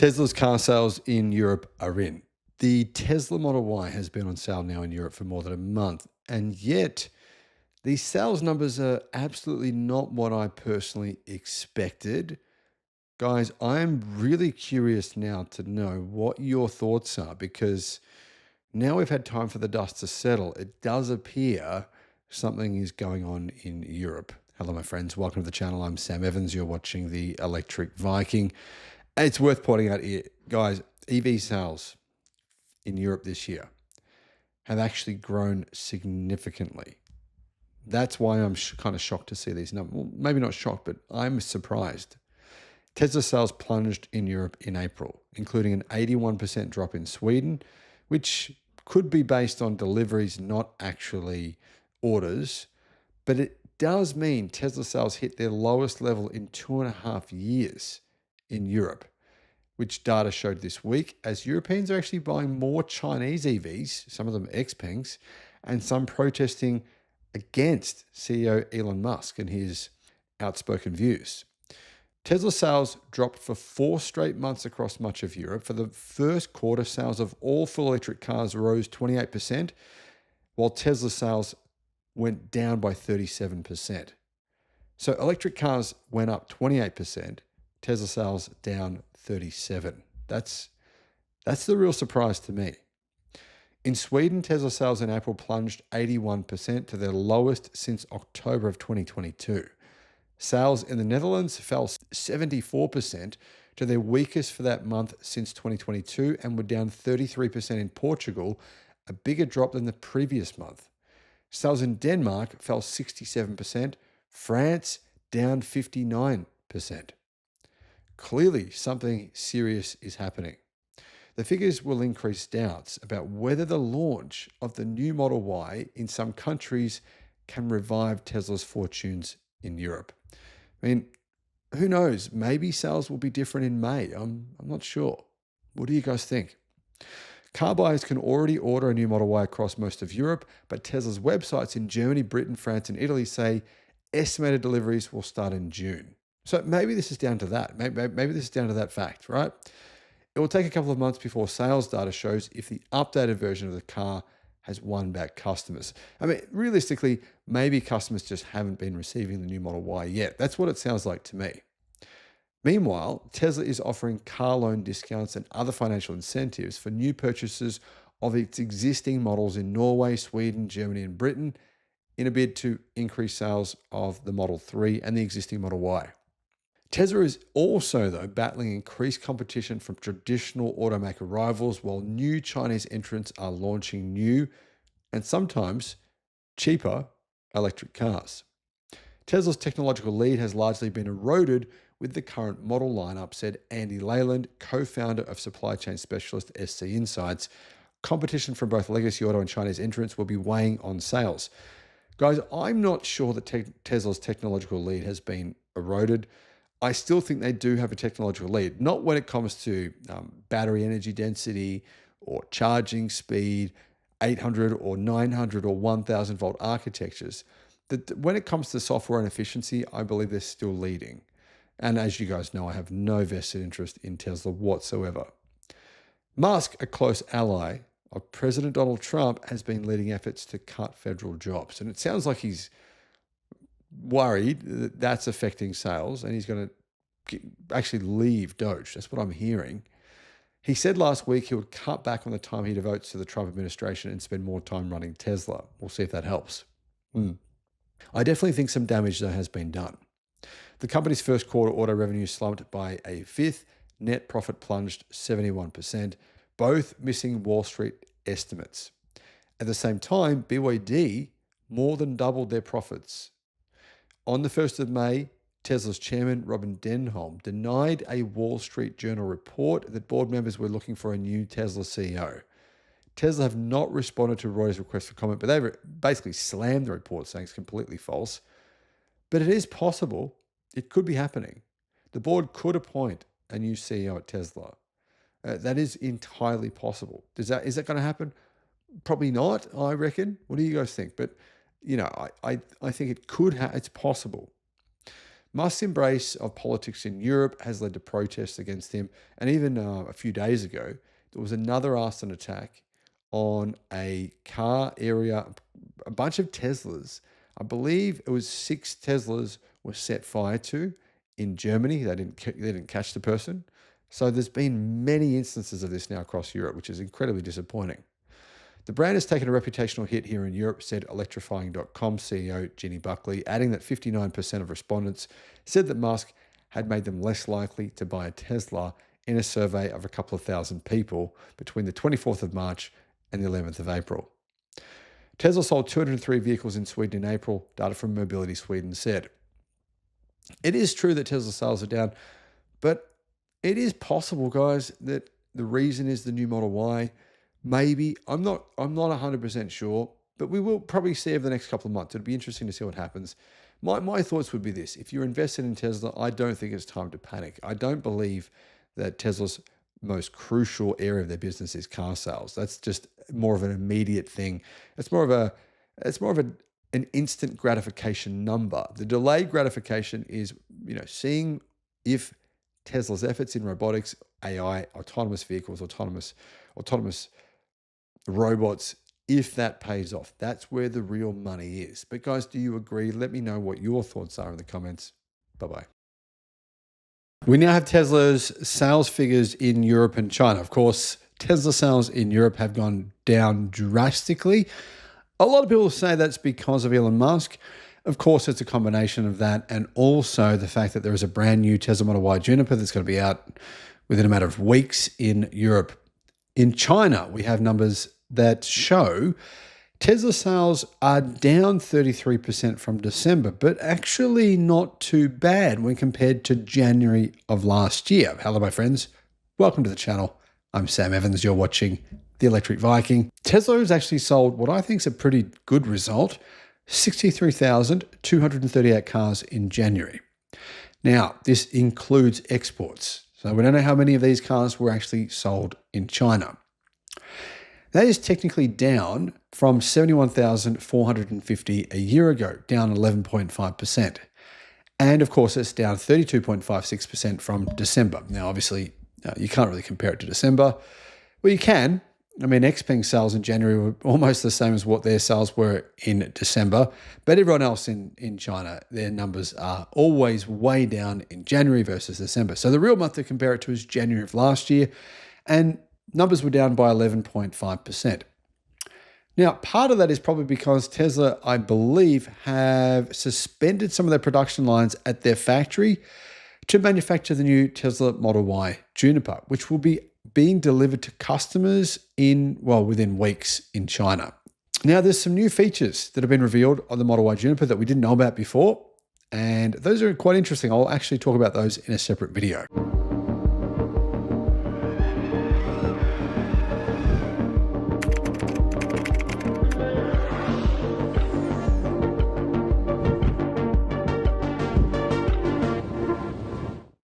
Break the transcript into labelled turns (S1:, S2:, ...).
S1: Tesla's car sales in Europe are in. The Tesla Model Y has been on sale now in Europe for more than a month, and yet these sales numbers are absolutely not what I personally expected. Guys, I'm really curious now to know what your thoughts are because now we've had time for the dust to settle. It does appear something is going on in Europe. Hello, my friends. Welcome to the channel. I'm Sam Evans. You're watching the Electric Viking. It's worth pointing out here, guys, EV sales in Europe this year have actually grown significantly. That's why I'm kind of shocked to see these numbers. Well, maybe not shocked, but I'm surprised. Tesla sales plunged in Europe in April, including an 81% drop in Sweden, which could be based on deliveries, not actually orders. But it does mean Tesla sales hit their lowest level in 2.5 years in Europe, which data showed this week, as Europeans are actually buying more Chinese EVs, some of them Xpengs, and some protesting against CEO Elon Musk and his outspoken views. Tesla sales dropped for 4 straight months across much of Europe. For the first quarter, sales of all full electric cars rose 28%, while Tesla sales went down by 37%. So electric cars went up 28%, Tesla sales down 37%. That's the real surprise to me. In Sweden, Tesla sales in April plunged 81% to their lowest since October of 2022. Sales in the Netherlands fell 74% to their weakest for that month since 2022 and were down 33% in Portugal, a bigger drop than the previous month. Sales in Denmark fell 67%, France down 59%. Clearly, something serious is happening. The figures will increase doubts about whether the launch of the new Model Y in some countries can revive Tesla's fortunes in Europe. I mean, who knows? Maybe sales will be different in May. I'm not sure. What do you guys think? Car buyers can already order a new Model Y across most of Europe, but Tesla's websites in Germany, Britain, France, and Italy say estimated deliveries will start in June. So maybe this is down to that. Maybe this is down to that fact, right? It will take a couple of months before sales data shows if the updated version of the car has won back customers. I mean, realistically, maybe customers just haven't been receiving the new Model Y yet. That's what it sounds like to me. Meanwhile, Tesla is offering car loan discounts and other financial incentives for new purchases of its existing models in Norway, Sweden, Germany, and Britain in a bid to increase sales of the Model 3 and the existing Model Y. Tesla is also, though, battling increased competition from traditional automaker rivals, while new Chinese entrants are launching new and sometimes cheaper electric cars. Tesla's technological lead has largely been eroded with the current model lineup, said Andy Leyland, co-founder of supply chain specialist SC Insights. Competition from both legacy auto and Chinese entrants will be weighing on sales. Guys, I'm not sure that Tesla's technological lead has been eroded. I still think they do have a technological lead, not when it comes to battery energy density or charging speed, 800 or 900 or 1000 volt architectures. When it comes to software and efficiency, I believe they're still leading. And as you guys know, I have no vested interest in Tesla whatsoever. Musk, a close ally of President Donald Trump, has been leading efforts to cut federal jobs. And it sounds like he's worried that that's affecting sales and he's going to actually leave Doge. That's what I'm hearing. He said last week he would cut back on the time he devotes to the Trump administration and spend more time running Tesla. We'll see if that helps. I definitely think some damage, though, has been done. The company's first quarter auto revenue slumped by a fifth. Net profit plunged 71%, both missing Wall Street estimates. At the same time, BYD more than doubled their profits. On the 1st of May, Tesla's chairman, Robin Denholm, denied a Wall Street Journal report that board members were looking for a new Tesla CEO. Tesla have not responded to Reuters' request for comment, but they basically slammed the report, saying it's completely false. But it is possible. It could be happening. The board could appoint a new CEO at Tesla. That is entirely possible. Is that going to happen? Probably not, I reckon. What do you guys think? But, I think it could it's possible. Musk's embrace of politics in Europe has led to protests against him. And even a few days ago, there was another arson attack on a car area, a bunch of Teslas. I believe it was 6 Teslas were set fire to in Germany. They didn't catch the person. So there's been many instances of this now across Europe, which is incredibly disappointing. The brand has taken a reputational hit here in Europe, said electrifying.com CEO Ginny Buckley, adding that 59% of respondents said that Musk had made them less likely to buy a Tesla in a survey of a couple of thousand people between the 24th of March and the 11th of April. Tesla sold 203 vehicles in Sweden in April, data from Mobility Sweden said. It is true that Tesla sales are down, but it is possible, guys, that the reason is the new Model Y. Maybe, I'm not 100% sure, but we will probably see over the next couple of months. It'll be interesting to see what happens. My thoughts would be this. If you're invested in Tesla, I don't think it's time to panic. I don't believe that Tesla's most crucial area of their business is car sales. That's just more of an immediate thing. It's more of an instant gratification number. The delayed gratification is, seeing if Tesla's efforts in robotics, AI, autonomous vehicles, autonomous robots, if that pays off. That's where the real money is. But guys, do you agree? Let me know what your thoughts are in the comments. Bye-bye. We now have Tesla's sales figures in Europe and China. Of course, Tesla sales in Europe have gone down drastically. A lot of people say that's because of Elon Musk. Of course, it's a combination of that and also the fact that there is a brand new Tesla Model Y Juniper that's going to be out within a matter of weeks in Europe. In China, we have numbers that show Tesla sales are down 33% from December, but actually not too bad when compared to January of last year. Hello, my friends. Welcome to the channel. I'm Sam Evans. You're watching The Electric Viking. Tesla has actually sold what I think is a pretty good result, 63,238 cars in January. Now, this includes exports. So we don't know how many of these cars were actually sold in China. That is technically down from 71,450 a year ago, down 11.5%. And of course, it's down 32.56% from December. Now, obviously, you can't really compare it to December. Well, you can. I mean, Xpeng sales in January were almost the same as what their sales were in December. But everyone else in China, their numbers are always way down in January versus December. So the real month to compare it to is January of last year. And numbers were down by 11.5%. Now, part of that is probably because Tesla, I believe, have suspended some of their production lines at their factory to manufacture the new Tesla Model Y Juniper, which will be being delivered to customers within weeks in China. Now, there's some new features that have been revealed on the Model Y Juniper that we didn't know about before, and those are quite interesting. I'll actually talk about those in a separate video.